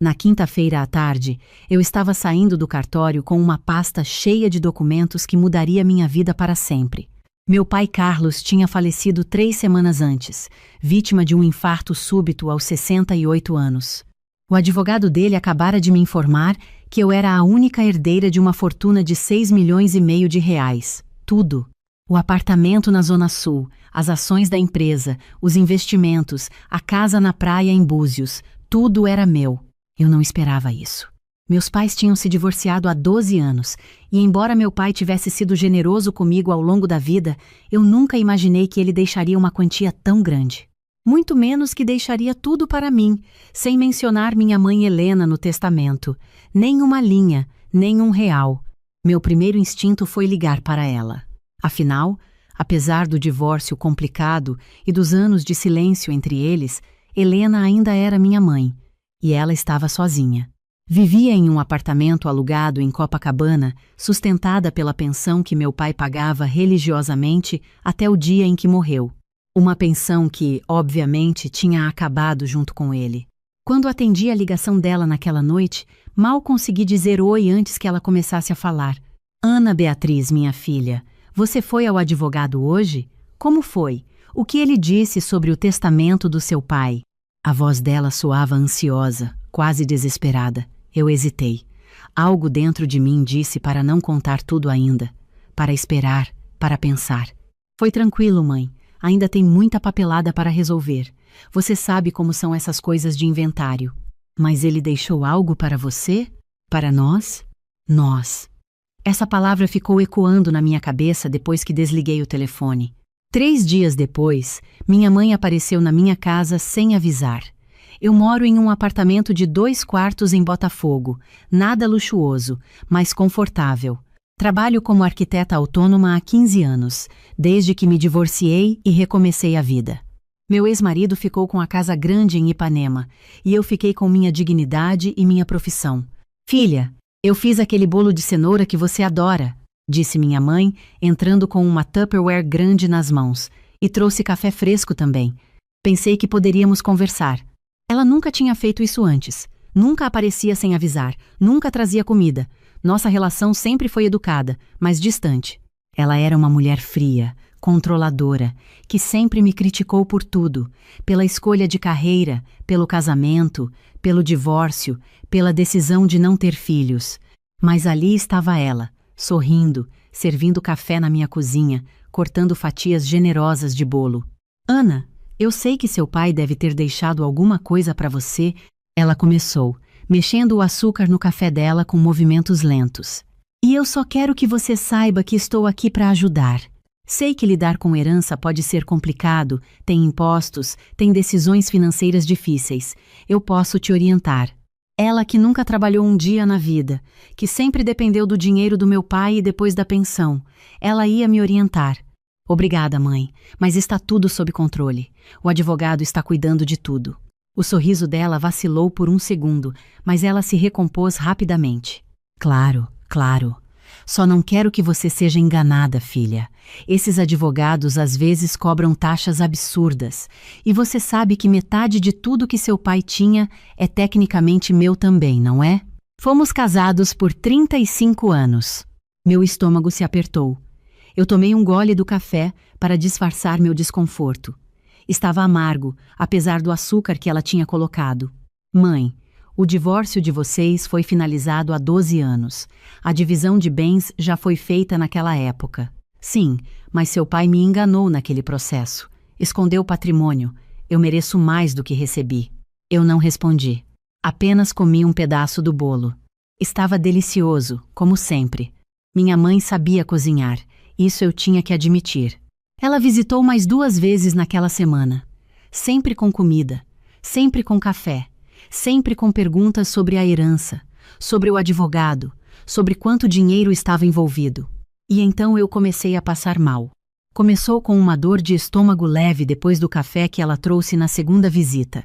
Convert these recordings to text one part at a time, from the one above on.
Na quinta-feira à tarde, eu estava saindo do cartório com uma pasta cheia de documentos que mudaria minha vida para sempre. Meu pai Carlos tinha falecido 3 semanas antes, vítima de um infarto súbito aos 68 anos. O advogado dele acabara de me informar que eu era a única herdeira de uma fortuna de 6,5 milhões de reais. Tudo. O apartamento na Zona Sul, as ações da empresa, os investimentos, a casa na praia em Búzios, tudo era meu. Eu não esperava isso. Meus pais tinham se divorciado há 12 anos, e embora meu pai tivesse sido generoso comigo ao longo da vida, eu nunca imaginei que ele deixaria uma quantia tão grande. Muito menos que deixaria tudo para mim, sem mencionar minha mãe Helena no testamento. Nem uma linha, nem R$1. Meu primeiro instinto foi ligar para ela. Afinal, apesar do divórcio complicado e dos anos de silêncio entre eles, Helena ainda era minha mãe. E ela estava sozinha. Vivia em um apartamento alugado em Copacabana, sustentada pela pensão que meu pai pagava religiosamente até o dia em que morreu. Uma pensão que, obviamente, tinha acabado junto com ele. Quando atendi a ligação dela naquela noite, mal consegui dizer oi antes que ela começasse a falar. Ana Beatriz, minha filha, você foi ao advogado hoje? Como foi? O que ele disse sobre o testamento do seu pai? A voz dela soava ansiosa, quase desesperada. Eu hesitei. Algo dentro de mim disse para não contar tudo ainda, para esperar, para pensar. Foi tranquilo, mãe. Ainda tem muita papelada para resolver. Você sabe como são essas coisas de inventário. Mas ele deixou algo para você? Para nós? Nós. Essa palavra ficou ecoando na minha cabeça depois que desliguei o telefone. 3 dias depois, minha mãe apareceu na minha casa sem avisar. Eu moro em um apartamento de 2 quartos em Botafogo, nada luxuoso, mas confortável. Trabalho como arquiteta autônoma há 15 anos, desde que me divorciei e recomecei a vida. Meu ex-marido ficou com a casa grande em Ipanema, e eu fiquei com minha dignidade e minha profissão. Filha, eu fiz aquele bolo de cenoura que você adora, disse minha mãe, entrando com uma Tupperware grande nas mãos, e trouxe café fresco também. Pensei que poderíamos conversar. Ela nunca tinha feito isso antes. Nunca aparecia sem avisar, nunca trazia comida. Nossa relação sempre foi educada, mas distante. Ela era uma mulher fria, controladora, que sempre me criticou por tudo, pela escolha de carreira, pelo casamento, pelo divórcio, pela decisão de não ter filhos. Mas ali estava ela, sorrindo, servindo café na minha cozinha, cortando fatias generosas de bolo. Ana, eu sei que seu pai deve ter deixado alguma coisa para você. Ela começou, mexendo o açúcar no café dela com movimentos lentos. E eu só quero que você saiba que estou aqui para ajudar. Sei que lidar com herança pode ser complicado, tem impostos, tem decisões financeiras difíceis. Eu posso te orientar. Ela que nunca trabalhou um dia na vida, que sempre dependeu do dinheiro do meu pai e depois da pensão, ela ia me orientar. Obrigada, mãe, mas está tudo sob controle. O advogado está cuidando de tudo. O sorriso dela vacilou por um segundo, mas ela se recompôs rapidamente. Claro, claro. Só não quero que você seja enganada, filha. Esses advogados às vezes cobram taxas absurdas. E você sabe que metade de tudo que seu pai tinha é tecnicamente meu também, não é? Fomos casados por 35 anos. Meu estômago se apertou. Eu tomei um gole do café para disfarçar meu desconforto. Estava amargo, apesar do açúcar que ela tinha colocado. Mãe, o divórcio de vocês foi finalizado há 12 anos. A divisão de bens já foi feita naquela época. Sim, mas seu pai me enganou naquele processo. Escondeu o patrimônio. Eu mereço mais do que recebi. Eu não respondi. Apenas comi um pedaço do bolo. Estava delicioso, como sempre. Minha mãe sabia cozinhar. Isso eu tinha que admitir. Ela visitou mais 2 vezes naquela semana. Sempre com comida, sempre com café, sempre com perguntas sobre a herança, sobre o advogado, sobre quanto dinheiro estava envolvido. E então eu comecei a passar mal. Começou com uma dor de estômago leve depois do café que ela trouxe na segunda visita.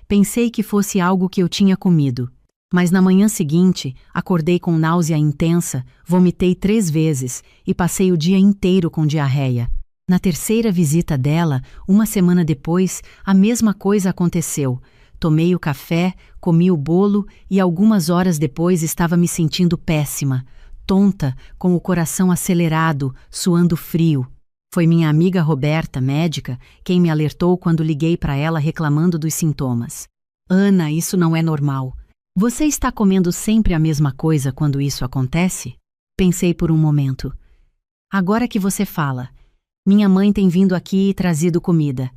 Pensei que fosse algo que eu tinha comido. Mas na manhã seguinte, acordei com náusea intensa, vomitei 3 vezes e passei o dia inteiro com diarreia. Na terceira visita dela, uma semana depois, a mesma coisa aconteceu. Tomei o café, Comi o bolo e algumas horas depois estava me sentindo péssima, tonta, com o coração acelerado, suando frio. Foi minha amiga Roberta, médica, quem me alertou quando liguei para ela reclamando dos sintomas. Ana, isso não é normal. Você está comendo sempre a mesma coisa quando isso acontece? Pensei por um momento. Agora que você fala, minha mãe tem vindo aqui e trazido comida,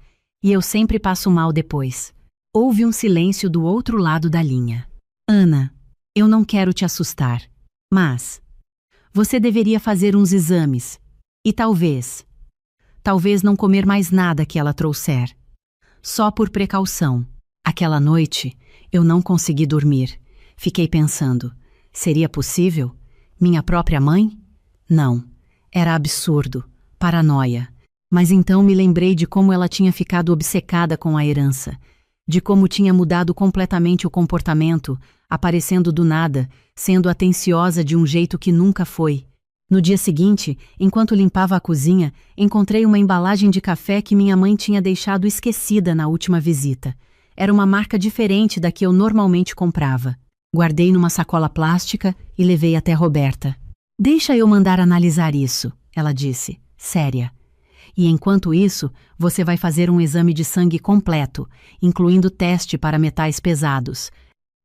e eu sempre passo mal depois. Houve um silêncio do outro lado da linha. Ana, eu não quero te assustar, mas você deveria fazer uns exames e talvez não comer mais nada que ela trouxer. Só por precaução. Aquela noite, eu não consegui dormir. Fiquei pensando, seria possível? Minha própria mãe? Não. Era absurdo. Paranoia. Mas então me lembrei de como ela tinha ficado obcecada com a herança, de como tinha mudado completamente o comportamento, aparecendo do nada, sendo atenciosa de um jeito que nunca foi. No dia seguinte, enquanto limpava a cozinha, encontrei uma embalagem de café que minha mãe tinha deixado esquecida na última visita. Era uma marca diferente da que eu normalmente comprava. Guardei numa sacola plástica e levei até Roberta. Deixa eu mandar analisar isso, ela disse, séria. E enquanto isso, você vai fazer um exame de sangue completo, incluindo teste para metais pesados.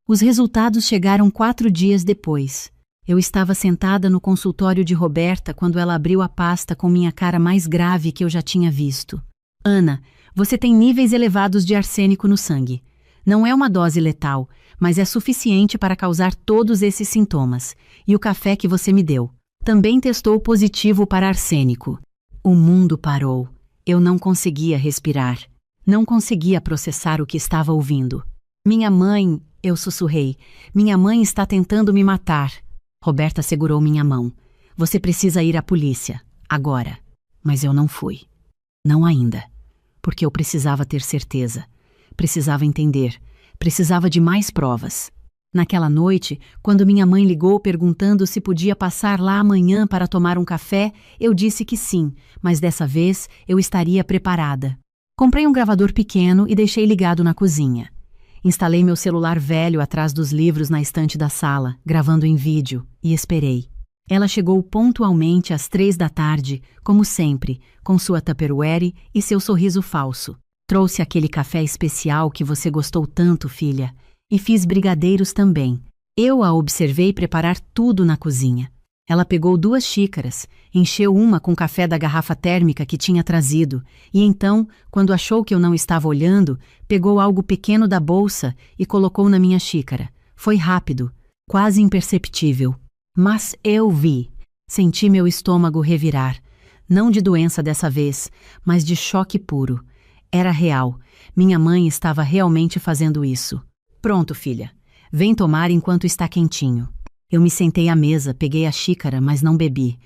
Os resultados chegaram 4 dias depois. Eu estava sentada no consultório de Roberta quando ela abriu a pasta com minha cara mais grave que eu já tinha visto. Ana, você tem níveis elevados de arsênico no sangue. Não é uma dose letal, mas é suficiente para causar todos esses sintomas. E o café que você me deu também testou positivo para arsênico. O mundo parou. Eu não conseguia respirar. Não conseguia processar o que estava ouvindo. Minha mãe, eu sussurrei, minha mãe está tentando me matar. Roberta segurou minha mão. Você precisa ir à polícia, agora. Mas eu não fui. Não ainda. Porque eu precisava ter certeza. Precisava entender. Precisava de mais provas. Naquela noite, quando minha mãe ligou perguntando se podia passar lá amanhã para tomar um café, eu disse que sim, mas dessa vez eu estaria preparada. Comprei um gravador pequeno e deixei ligado na cozinha. Instalei meu celular velho atrás dos livros na estante da sala, gravando em vídeo, e esperei. Ela chegou pontualmente às 3 da tarde, como sempre, com sua Tupperware e seu sorriso falso. Trouxe aquele café especial que você gostou tanto, filha. E fiz brigadeiros também. Eu a observei preparar tudo na cozinha. Ela pegou 2 xícaras, encheu uma com café da garrafa térmica que tinha trazido, e então, quando achou que eu não estava olhando, pegou algo pequeno da bolsa e colocou na minha xícara. Foi rápido, quase imperceptível. Mas eu vi. Senti meu estômago revirar. Não de doença dessa vez, mas de choque puro. Era real. Minha mãe estava realmente fazendo isso. Pronto, filha. Vem tomar enquanto está quentinho. Eu me sentei à mesa, peguei a xícara, mas não bebi.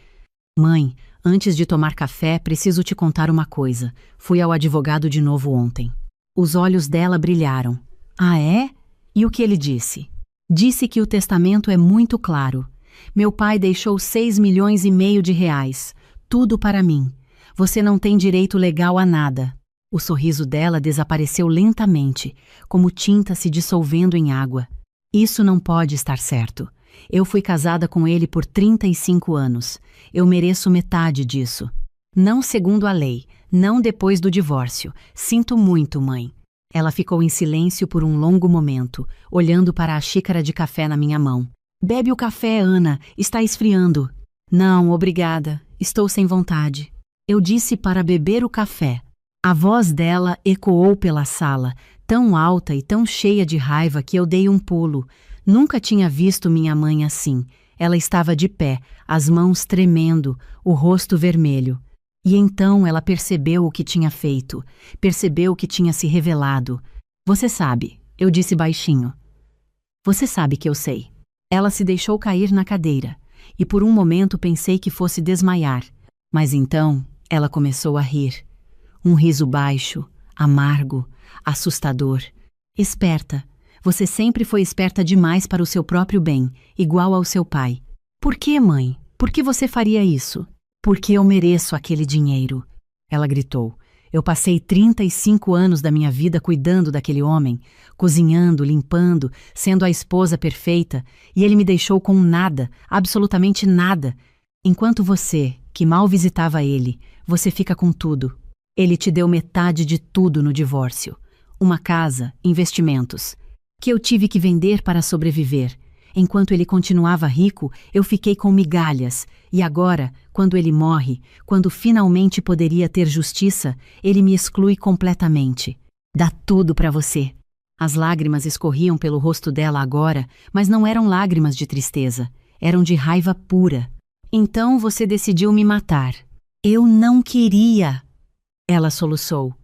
Mãe, antes de tomar café, preciso te contar uma coisa. Fui ao advogado de novo ontem. Os olhos dela brilharam. Ah, é? E o que ele disse? Disse que o testamento é muito claro. Meu pai deixou 6,5 milhões de reais. Tudo para mim. Você não tem direito legal a nada. O sorriso dela desapareceu lentamente, como tinta se dissolvendo em água. Isso não pode estar certo. Eu fui casada com ele por 35 anos. Eu mereço metade disso. Não segundo a lei, não depois do divórcio. Sinto muito, mãe. Ela ficou em silêncio por um longo momento, olhando para a xícara de café na minha mão. Bebe o café, Ana. Está esfriando. Não, obrigada. Estou sem vontade. Eu disse para beber o café. A voz dela ecoou pela sala, tão alta e tão cheia de raiva que eu dei um pulo. Nunca tinha visto minha mãe assim. Ela estava de pé, as mãos tremendo, o rosto vermelho. E então ela percebeu o que tinha feito, percebeu que tinha se revelado. Você sabe, eu disse baixinho. Você sabe que eu sei. Ela se deixou cair na cadeira, e por um momento pensei que fosse desmaiar. Mas então ela começou a rir. Um riso baixo, amargo, assustador. Esperta. Você sempre foi esperta demais para o seu próprio bem, igual ao seu pai. Por que, mãe? Por que você faria isso? Porque eu mereço aquele dinheiro. Ela gritou. Eu passei 35 anos da minha vida cuidando daquele homem, cozinhando, limpando, sendo a esposa perfeita, e ele me deixou com nada, absolutamente nada. Enquanto você, que mal visitava ele, você fica com tudo. Ele te deu metade de tudo no divórcio. Uma casa, investimentos, que eu tive que vender para sobreviver. Enquanto ele continuava rico, eu fiquei com migalhas, e agora, quando ele morre, quando finalmente poderia ter justiça, ele me exclui completamente. Dá tudo para você. As lágrimas escorriam pelo rosto dela agora, mas não eram lágrimas de tristeza, eram de raiva pura. Então você decidiu me matar. Eu não queria. Ela soluçou.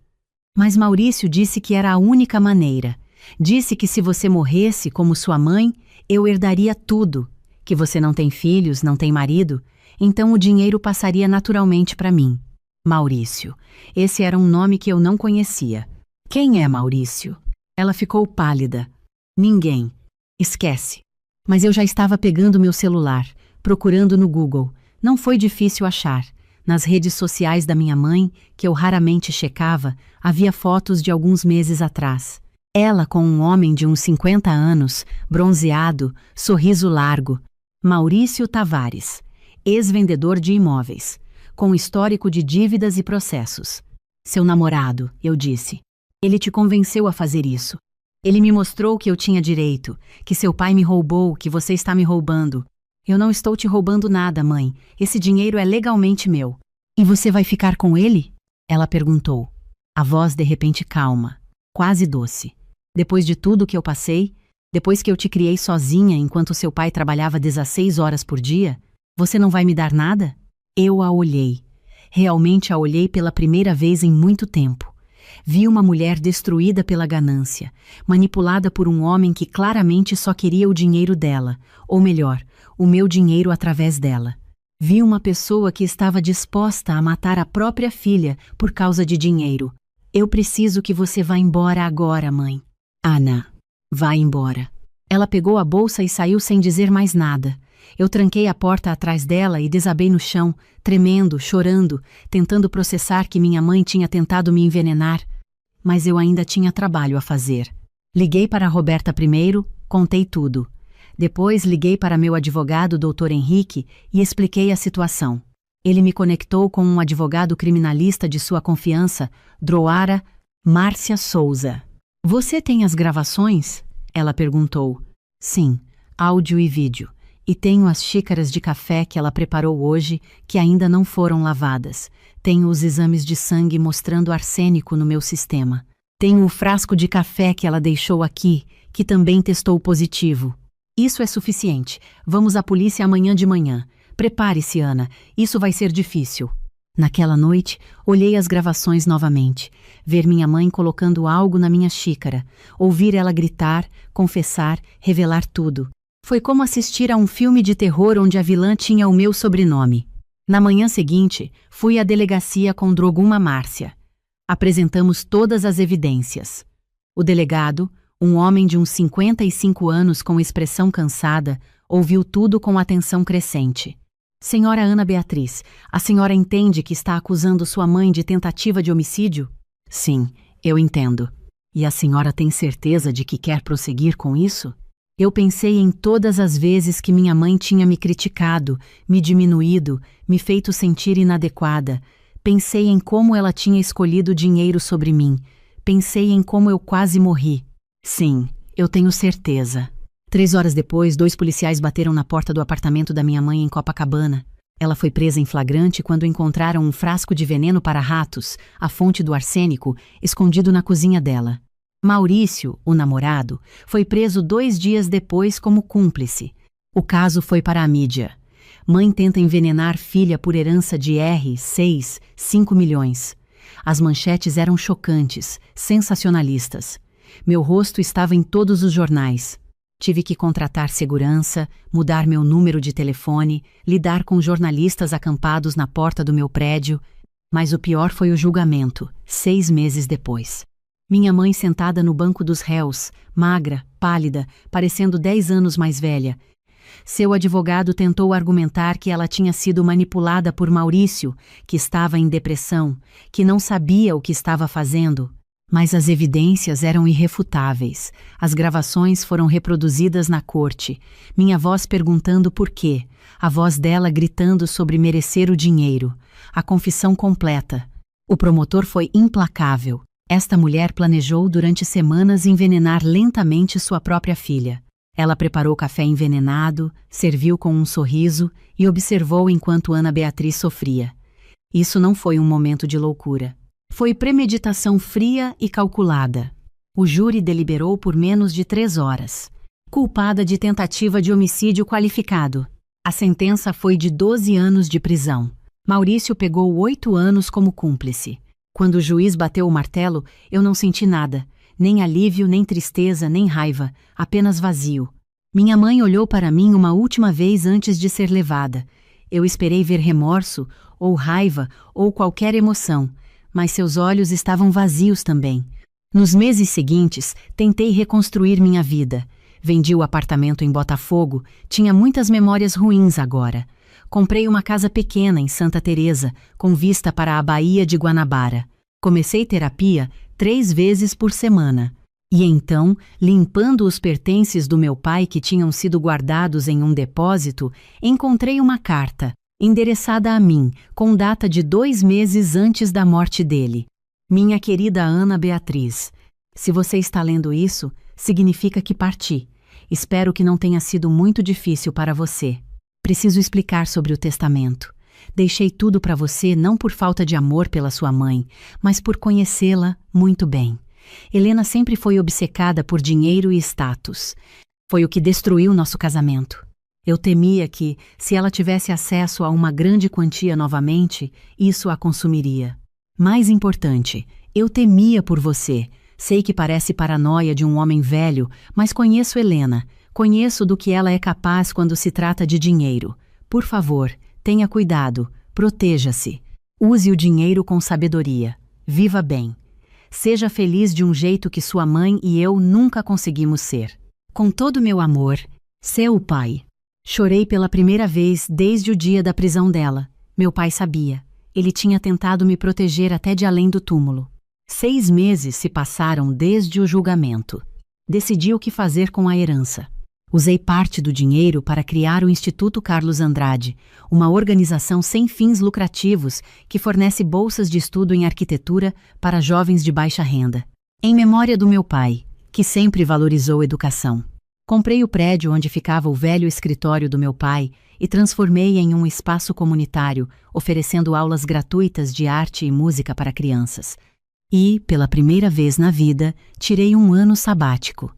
Mas Maurício disse que era a única maneira. Disse que se você morresse como sua mãe, eu herdaria tudo, que você não tem filhos, não tem marido, então o dinheiro passaria naturalmente para mim. Maurício. Esse era um nome que eu não conhecia. Quem é Maurício? Ela ficou pálida. Ninguém. Esquece. Mas eu já estava pegando meu celular, procurando no Google. Não foi difícil achar. Nas redes sociais da minha mãe, que eu raramente checava, havia fotos de alguns meses atrás. Ela com um homem de uns 50 anos, bronzeado, sorriso largo. Maurício Tavares, ex-vendedor de imóveis, com histórico de dívidas e processos. Seu namorado, eu disse. Ele te convenceu a fazer isso. Ele me mostrou que eu tinha direito, que seu pai me roubou, que você está me roubando. Eu não estou te roubando nada, mãe. Esse dinheiro é legalmente meu. E você vai ficar com ele? Ela perguntou. A voz de repente calma, quase doce. Depois de tudo que eu passei, depois que eu te criei sozinha enquanto seu pai trabalhava 16 horas por dia, você não vai me dar nada? Eu a olhei. Realmente a olhei pela primeira vez em muito tempo. Vi uma mulher destruída pela ganância, manipulada por um homem que claramente só queria o dinheiro dela, ou melhor, o meu dinheiro através dela. Vi uma pessoa que estava disposta a matar a própria filha por causa de dinheiro. Eu preciso que você vá embora agora, mãe. Ana, vá embora. Ela pegou a bolsa e saiu sem dizer mais nada. Eu tranquei a porta atrás dela e desabei no chão, tremendo, chorando, tentando processar que minha mãe tinha tentado me envenenar. Mas eu ainda tinha trabalho a fazer. Liguei para a Roberta primeiro, contei tudo. Depois liguei para meu advogado, Dr. Henrique, e expliquei a situação. Ele me conectou com um advogado criminalista de sua confiança, Droara Márcia Souza. Você tem as gravações? Ela perguntou. Sim, áudio e vídeo. E tenho as xícaras de café que ela preparou hoje, que ainda não foram lavadas. Tenho os exames de sangue mostrando arsênico no meu sistema. Tenho o frasco de café que ela deixou aqui, que também testou positivo. Isso é suficiente. Vamos à polícia amanhã de manhã. Prepare-se, Ana. Isso vai ser difícil. Naquela noite, olhei as gravações novamente. Ver minha mãe colocando algo na minha xícara. Ouvir ela gritar, confessar, revelar tudo. Foi como assistir a um filme de terror onde a vilã tinha o meu sobrenome. Na manhã seguinte, fui à delegacia com Droguma Márcia. Apresentamos todas as evidências. O delegado, um homem de uns 55 anos com expressão cansada, ouviu tudo com atenção crescente. Senhora Ana Beatriz, a senhora entende que está acusando sua mãe de tentativa de homicídio? Sim, eu entendo. E a senhora tem certeza de que quer prosseguir com isso? Eu pensei em todas as vezes que minha mãe tinha me criticado, me diminuído, me feito sentir inadequada. Pensei em como ela tinha escolhido dinheiro sobre mim. Pensei em como eu quase morri. Sim, eu tenho certeza. 3 horas depois, 2 policiais bateram na porta do apartamento da minha mãe em Copacabana. Ela foi presa em flagrante quando encontraram um frasco de veneno para ratos, a fonte do arsênico, escondido na cozinha dela. Maurício, o namorado, foi preso 2 dias depois como cúmplice. O caso foi para a mídia. Mãe tenta envenenar filha por herança de R$ 5 milhões. As manchetes eram chocantes, sensacionalistas. Meu rosto estava em todos os jornais. Tive que contratar segurança, mudar meu número de telefone, lidar com jornalistas acampados na porta do meu prédio. Mas o pior foi o julgamento, 6 meses depois. Minha mãe sentada no banco dos réus, magra, pálida, parecendo 10 anos mais velha. Seu advogado tentou argumentar que ela tinha sido manipulada por Maurício, que estava em depressão, que não sabia o que estava fazendo. Mas as evidências eram irrefutáveis. As gravações foram reproduzidas na corte. Minha voz perguntando por quê. A voz dela gritando sobre merecer o dinheiro. A confissão completa. O promotor foi implacável. Esta mulher planejou durante semanas envenenar lentamente sua própria filha. Ela preparou café envenenado, serviu com um sorriso e observou enquanto Ana Beatriz sofria. Isso não foi um momento de loucura. Foi premeditação fria e calculada. O júri deliberou por menos de 3 horas. Culpada de tentativa de homicídio qualificado. A sentença foi de 12 anos de prisão. Maurício pegou 8 anos como cúmplice. Quando o juiz bateu o martelo, eu não senti nada. Nem alívio, nem tristeza, nem raiva. Apenas vazio. Minha mãe olhou para mim uma última vez antes de ser levada. Eu esperei ver remorso, ou raiva, ou qualquer emoção. Mas seus olhos estavam vazios também. Nos meses seguintes, tentei reconstruir minha vida. Vendi o apartamento em Botafogo, tinha muitas memórias ruins agora. Comprei uma casa pequena em Santa Teresa, com vista para a Baía de Guanabara. Comecei terapia 3 vezes por semana. E então, limpando os pertences do meu pai que tinham sido guardados em um depósito, encontrei uma carta, endereçada a mim, com data de 2 meses antes da morte dele. Minha querida Ana Beatriz, se você está lendo isso, significa que parti. Espero que não tenha sido muito difícil para você. Preciso explicar sobre o testamento. Deixei tudo para você não por falta de amor pela sua mãe, mas por conhecê-la muito bem. Helena sempre foi obcecada por dinheiro e status. Foi o que destruiu nosso casamento. Eu temia que, se ela tivesse acesso a uma grande quantia novamente, isso a consumiria. Mais importante, eu temia por você. Sei que parece paranoia de um homem velho, mas conheço Helena. Conheço do que ela é capaz quando se trata de dinheiro. Por favor, tenha cuidado, proteja-se. Use o dinheiro com sabedoria. Viva bem. Seja feliz de um jeito que sua mãe e eu nunca conseguimos ser. Com todo meu amor, seu pai. Chorei pela primeira vez desde o dia da prisão dela. Meu pai sabia. Ele tinha tentado me proteger até de além do túmulo. 6 meses se passaram desde o julgamento. Decidi o que fazer com a herança. Usei parte do dinheiro para criar o Instituto Carlos Andrade, uma organização sem fins lucrativos que fornece bolsas de estudo em arquitetura para jovens de baixa renda. Em memória do meu pai, que sempre valorizou educação. Comprei o prédio onde ficava o velho escritório do meu pai e transformei em um espaço comunitário, oferecendo aulas gratuitas de arte e música para crianças. E, pela primeira vez na vida, tirei um ano sabático.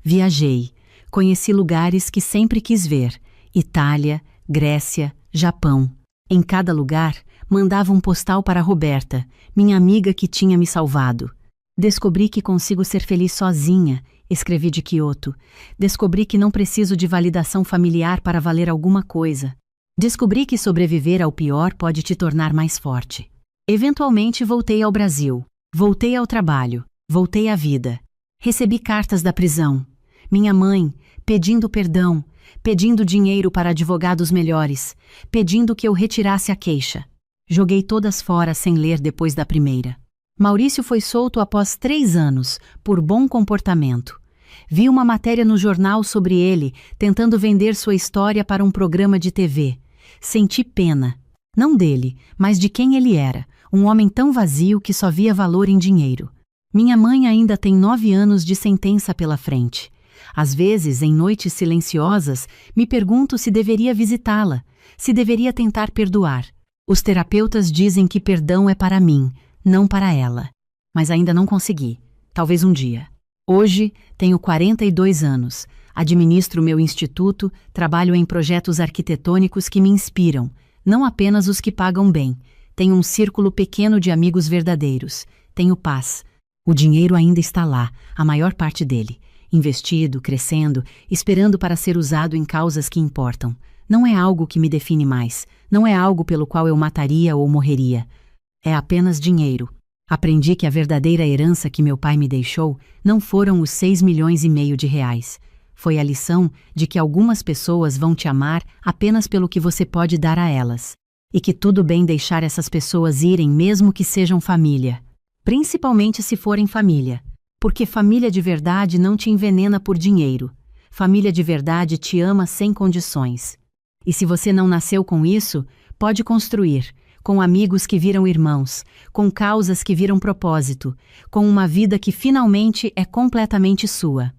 Viajei, conheci lugares que sempre quis ver: Itália, Grécia, Japão. Em cada lugar, mandava um postal para Roberta, minha amiga que tinha me salvado. Descobri que consigo ser feliz sozinha, escrevi de Kyoto. Descobri que não preciso de validação familiar para valer alguma coisa. Descobri que sobreviver ao pior pode te tornar mais forte. Eventualmente voltei ao Brasil. Voltei ao trabalho. Voltei à vida. Recebi cartas da prisão. Minha mãe, pedindo perdão, pedindo dinheiro para advogados melhores, pedindo que eu retirasse a queixa. Joguei todas fora sem ler depois da primeira. Maurício foi solto após 3 anos, por bom comportamento. Vi uma matéria no jornal sobre ele, tentando vender sua história para um programa de TV. Senti pena. Não dele, mas de quem ele era, um homem tão vazio que só via valor em dinheiro. Minha mãe ainda tem 9 anos de sentença pela frente. Às vezes, em noites silenciosas, me pergunto se deveria visitá-la, se deveria tentar perdoar. Os terapeutas dizem que perdão é para mim, não para ela. Mas ainda não consegui. Talvez um dia. Hoje, tenho 42 anos. Administro meu instituto, trabalho em projetos arquitetônicos que me inspiram, não apenas os que pagam bem. Tenho um círculo pequeno de amigos verdadeiros. Tenho paz. O dinheiro ainda está lá, a maior parte dele. Investido, crescendo, esperando para ser usado em causas que importam. Não é algo que me define mais. Não é algo pelo qual eu mataria ou morreria. É apenas dinheiro. Aprendi que a verdadeira herança que meu pai me deixou não foram os 6,5 milhões de reais. Foi a lição de que algumas pessoas vão te amar apenas pelo que você pode dar a elas. E que tudo bem deixar essas pessoas irem mesmo que sejam família. Principalmente se forem família. Porque família de verdade não te envenena por dinheiro. Família de verdade te ama sem condições. E se você não nasceu com isso, pode construir, com amigos que viram irmãos, com causas que viram propósito, com uma vida que finalmente é completamente sua.